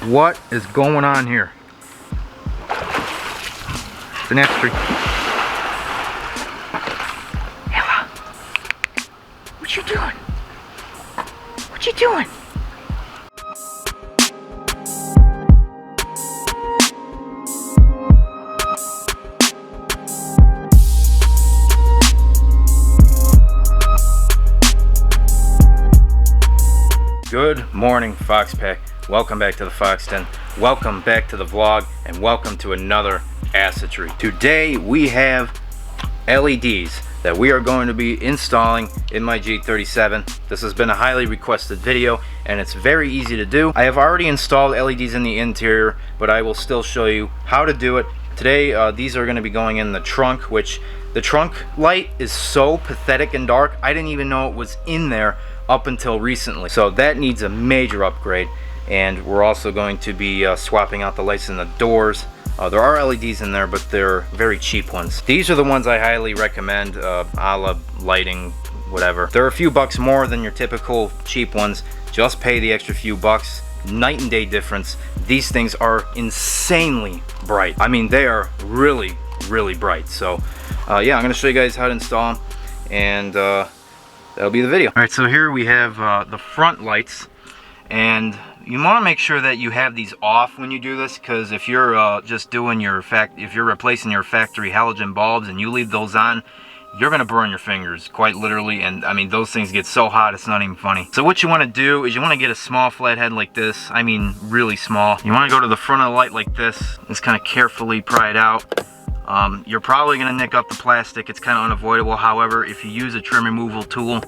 What is going on here? It's an F3. Ella, what you doing? What you doing? Good morning, Fox Pack. Welcome back to the Fox Den. Welcome back to the vlog, and welcome to another assetry. Today we have LEDs that we are going to be installing in my G37. This has been a highly requested video, and it's very easy to do. I have already installed LEDs in the interior, but I will still show you how to do it. Today, these are going to be going in the trunk, which the trunk light is so pathetic and dark, I didn't even know it was in there up until recently. So that needs a major upgrade, and we're also going to be swapping out the lights in the doors. There are LEDs in there, but they're very cheap ones. These are the ones I highly recommend, a la lighting, whatever. They're a few bucks more than your typical cheap ones. Just pay the extra few bucks. Night and day difference. These things are insanely bright. I mean, they are really, really bright. So yeah, I'm gonna show you guys how to install them, and that'll be the video. Alright, so here we have the front lights, and you want to make sure that you have these off when you do this, because if you're just doing your if you're replacing your factory halogen bulbs and you leave those on, you're gonna burn your fingers, quite literally. And I mean, those things get so hot it's not even funny. So what you want to do is you want to get a small flathead like this. I mean, really small. You want to go to the front of the light like this, just kind of carefully pry it out. You're probably going to nick up the plastic. It's kind of unavoidable. However, if you use a trim removal tool,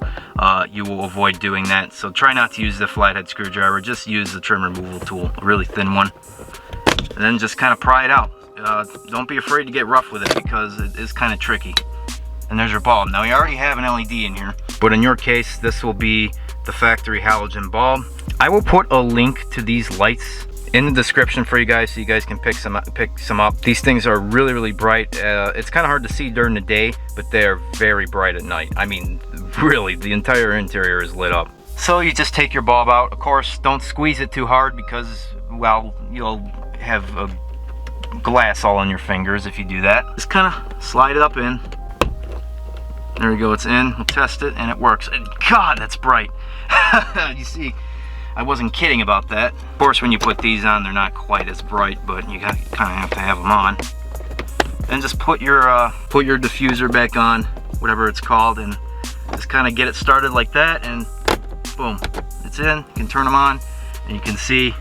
you will avoid doing that. So try not to use the flathead screwdriver. Just use the trim removal tool, a really thin one. And then just kind of pry it out. Don't be afraid to get rough with it, because it is kind of tricky. And there's your bulb. Now, you already have an LED in here, but in your case, this will be the factory halogen bulb. I will put a link to these lights in the description for you guys, so you guys can pick some up. These things are really, really bright. It's kind of hard to see during the day, but they're very bright at night. I mean, really, the entire interior is lit up. So you just take your bulb out. Of course, don't squeeze it too hard, because, well, you'll have a glass all on your fingers if you do that. Just kind of slide it up in. There we go, it's in. We'll test it, and it works. And God, that's bright. You see, I wasn't kidding about that. Of course, when you put these on, they're not quite as bright, but you kind of have to have them on. Then just put your diffuser back on, whatever it's called, and just kind of get it started like that, and boom, it's in. You can turn them on, and you can see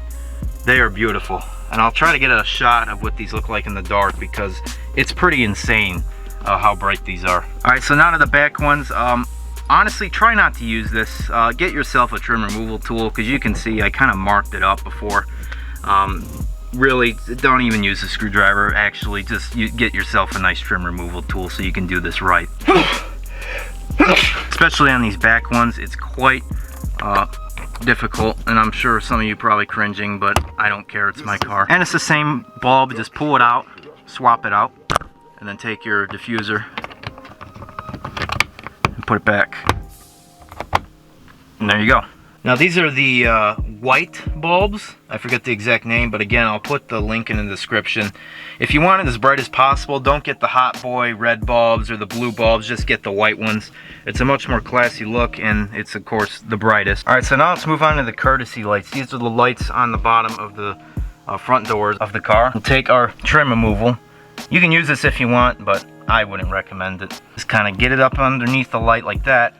they are beautiful. And I'll try to get a shot of what these look like in the dark, because it's pretty insane how bright these are. All right, so now to the back ones. Honestly, try not to use this. Get yourself a trim removal tool, because you can see I kind of marked it up before. Really, don't even use a screwdriver. Actually, just get yourself a nice trim removal tool so you can do this right. Especially on these back ones, it's quite difficult, and I'm sure some of you probably cringing, but I don't care, it's my car. And it's the same bulb. Just pull it out, swap it out, and then take your diffuser, put it back, and there you go. Now, these are the white bulbs. I forget the exact name, but again, I'll put the link in the description. If you want it as bright as possible, don't get the hot boy red bulbs or the blue bulbs. Just get the white ones. It's a much more classy look, and it's, of course, the brightest. All right, so now let's move on to the courtesy lights. These are the lights on the bottom of the front doors of the car. We'll take our trim removal. You can use this if you want, but I wouldn't recommend it. Just kind of get it up underneath the light like that.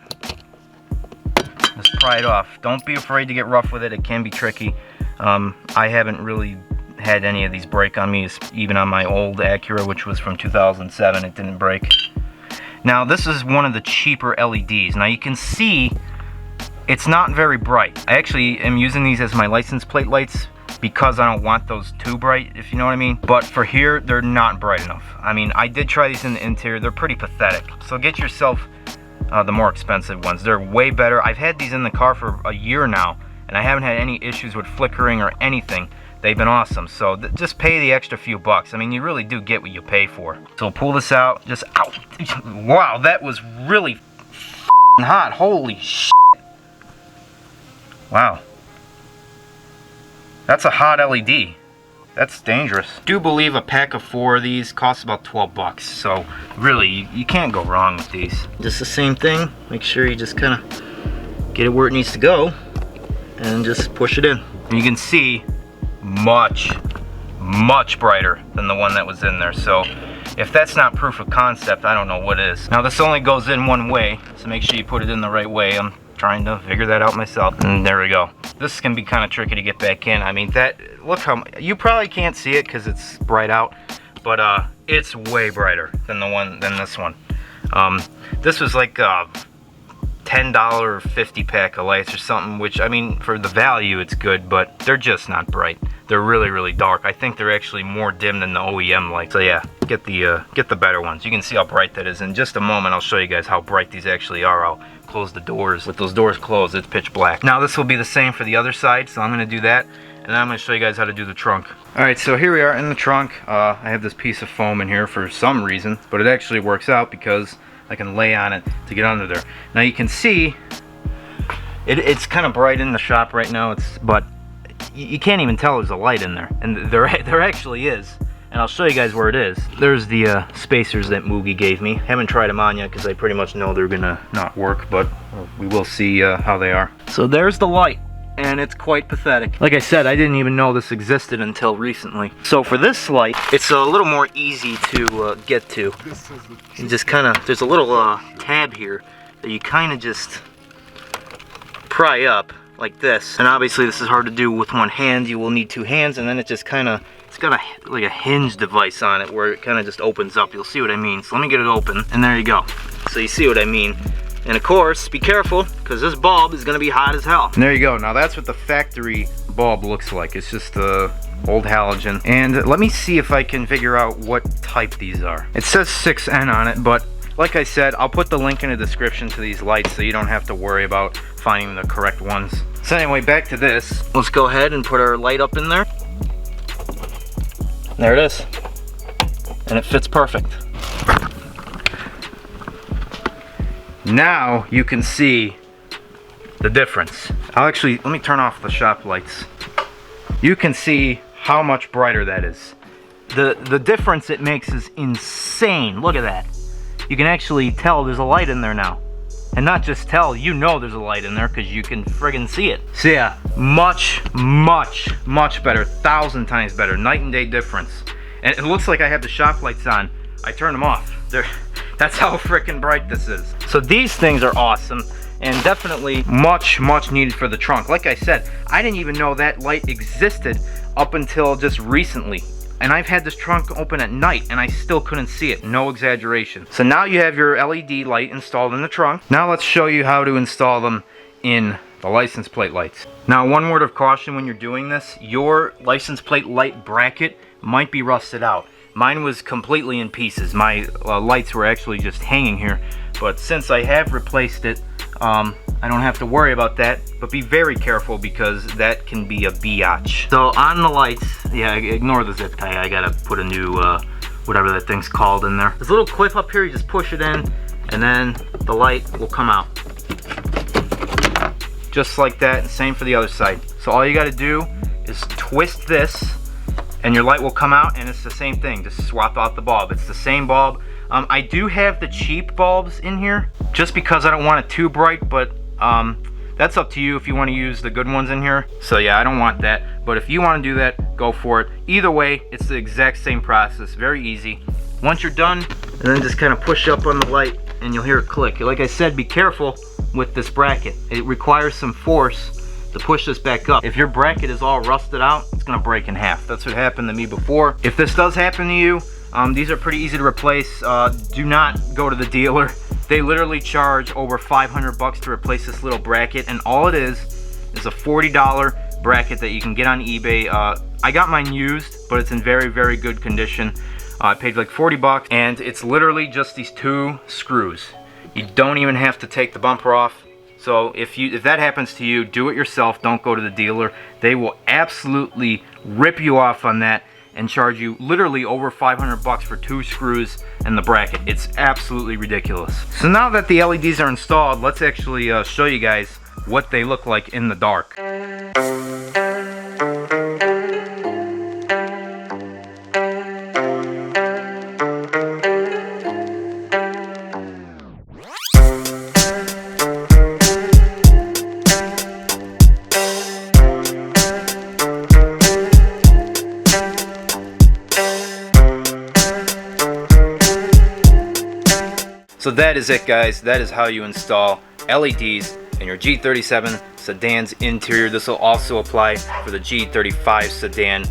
Just pry it off. Don't be afraid to get rough with it. It can be tricky. I haven't really had any of these break on me, even on my old Acura, which was from 2007. It didn't break. Now, this is one of the cheaper LEDs. Now, you can see it's not very bright. I actually am using these as my license plate lights, because I don't want those too bright, if you know what I mean. But for here, they're not bright enough. I mean, I did try these in the interior. They're pretty pathetic. So get yourself the more expensive ones. They're way better. I've had these in the car for a year now, and I haven't had any issues with flickering or anything. They've been awesome. So just pay the extra few bucks. I mean, you really do get what you pay for. So pull this out. Just, ow. Wow, that was really hot. Holy shit. Wow. That's a hot LED. That's dangerous. I do believe a pack of 4 of these costs about 12 bucks. So really, you can't go wrong with these. Just the same thing. Make sure you just kind of get it where it needs to go and just push it in. And you can see much brighter than the one that was in there. So if that's not proof of concept, I don't know what is. Now this only goes in one way, so make sure you put it in the right way. I'm trying to figure that out myself. And there we go. This is gonna be kind of tricky to get back in. I mean, look how, you probably can't see it because it's bright out, but it's way brighter than this one. This was like a $10 50 pack of lights or something, which, I mean, for the value it's good, but they're just not bright. They're really dark. I think they're actually more dim than the OEM lights. So yeah, get the better ones. You can see how bright that is. In just a moment, I'll show you guys how bright these actually are. I'll close the doors. With those doors closed, it's pitch black. Now this will be the same for the other side, so I'm gonna do that, and then I'm gonna show you guys how to do the trunk. All right, so here we are in the trunk. I have this piece of foam in here for some reason, but it actually works out because I can lay on it to get under there. Now you can see it's kind of bright in the shop right now, but you can't even tell there's a light in there, and there actually is. And I'll show you guys where it is. There's the spacers that Moogie gave me. Haven't tried them on yet because I pretty much know they're gonna not work, but we will see how they are. So there's the light, and it's quite pathetic. Like I said, I didn't even know this existed until recently. So for this light, it's a little more easy to get to. You just kind of, there's a little tab here that you kind of just pry up like this. And obviously this is hard to do with one hand. You will need 2 hands, and then it just kind of, it's got like a hinge device on it where it kind of just opens up. You'll see what I mean. So let me get it open, and there you go. So you see what I mean. And of course, be careful, because this bulb is going to be hot as hell. And there you go. Now that's what the factory bulb looks like. It's just a old halogen. And let me see if I can figure out what type these are. It says 6N on it, but like I said, I'll put the link in the description to these lights so you don't have to worry about finding the correct ones. So anyway, back to this. Let's go ahead and put our light up in there. There it is. And it fits perfect. Now you can see the difference. Let me turn off the shop lights. You can see how much brighter that is. The difference it makes is insane. Look at that. You can actually tell there's a light in there now. And not just tell, you know there's a light in there because you can friggin' see it. So yeah, much better, 1,000 times better, night and day difference. And it looks like I have the shop lights on. I turned them off. That's how frickin' bright this is. So these things are awesome, and definitely much needed for the trunk. Like I said, I didn't even know that light existed up until just recently. And I've had this trunk open at night and I still couldn't see it, no exaggeration. So now you have your LED light installed in the trunk. Now let's show you how to install them in the license plate lights. Now one word of caution when you're doing this, your license plate light bracket might be rusted out. Mine was completely in pieces. My lights were actually just hanging here, but since I have replaced it, I don't have to worry about that, but be very careful because that can be a biatch. So on the lights, yeah, ignore the zip tie. I gotta put a new, whatever that thing's called in there. There's a little clip up here, you just push it in, and then the light will come out. Just like that, and same for the other side. So all you gotta do is twist this, and your light will come out, and it's the same thing. Just swap out the bulb. It's the same bulb. I do have the cheap bulbs in here, just because I don't want it too bright, but that's up to you if you want to use the good ones in here. So yeah, I don't want that, but if you want to do that, go for it. Either way, it's the exact same process, very easy. Once you're done, and then just kind of push up on the light, and you'll hear it click. Like I said, be careful with this bracket. It requires some force to push this back up. If your bracket is all rusted out, it's gonna break in half. That's what happened to me before. If this does happen to you, these are pretty easy to replace. Do not go to the dealer. They literally charge over 500 bucks to replace this little bracket, and all it is a $40 bracket that you can get on eBay. I got mine used, but it's in very good condition. I paid like 40 bucks, and it's literally just these 2 screws. You don't even have to take the bumper off. So if that happens to you, do it yourself. Don't go to the dealer. They will absolutely rip you off on that and charge you literally over 500 bucks for 2 screws and the bracket. It's absolutely ridiculous. So now that the LEDs are installed, let's actually show you guys what they look like in the dark. So that is it, guys. That is how you install LEDs in your G37 sedan's interior. This will also apply for the G35 sedan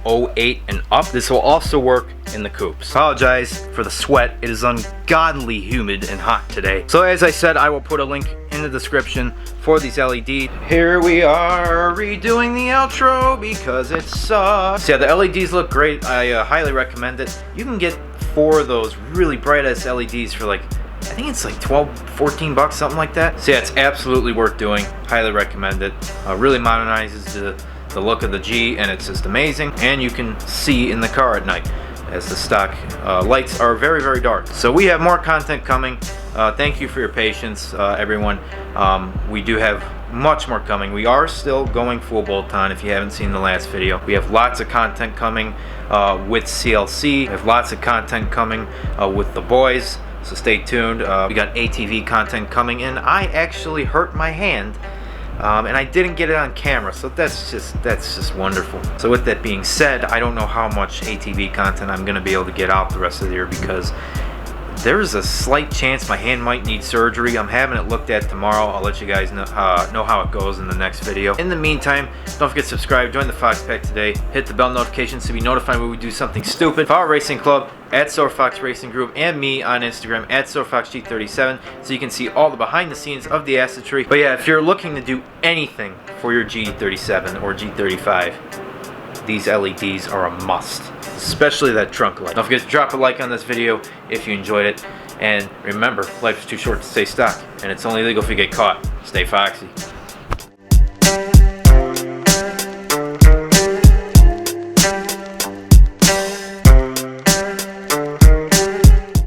08 and up. This will also work in the coupes. Apologize for the sweat. It is ungodly humid and hot today. So as I said, I will put a link in the description for these LEDs. Here we are redoing the outro because it sucks. So yeah, the LEDs look great. I highly recommend it. You can get 4 of those really bright ass LEDs for like, I think it's like 12, 14 bucks, something like that. So yeah, it's absolutely worth doing. Highly recommend it. Really modernizes the look of the G, and it's just amazing. And you can see in the car at night, as the stock lights are very, very dark. So we have more content coming. Thank you for your patience, everyone. We do have much more coming. We are still going full bolt-on if you haven't seen the last video. We have lots of content coming with CLC. We have lots of content coming with the boys. So stay tuned. We got ATV content coming in. I actually hurt my hand, and I didn't get it on camera, so that's just wonderful. So with that being said, I don't know how much ATV content I'm gonna be able to get out the rest of the year, because there's a slight chance my hand might need surgery. I'm having it looked at tomorrow. I'll let you guys know how it goes in the next video. In the meantime, don't forget to subscribe, join the Fox Pack today, hit the bell notifications to be notified when we do something stupid. Follow Racing Club at SoarFox Racing Group and me on Instagram at SoarFoxG37, so you can see all the behind the scenes of the asset tree. But yeah, if you're looking to do anything for your G37 or G35, these LEDs are a must, especially that trunk light. Don't forget to drop a like on this video if you enjoyed it, and remember, life is too short to stay stuck, and it's only legal if you get caught. Stay foxy.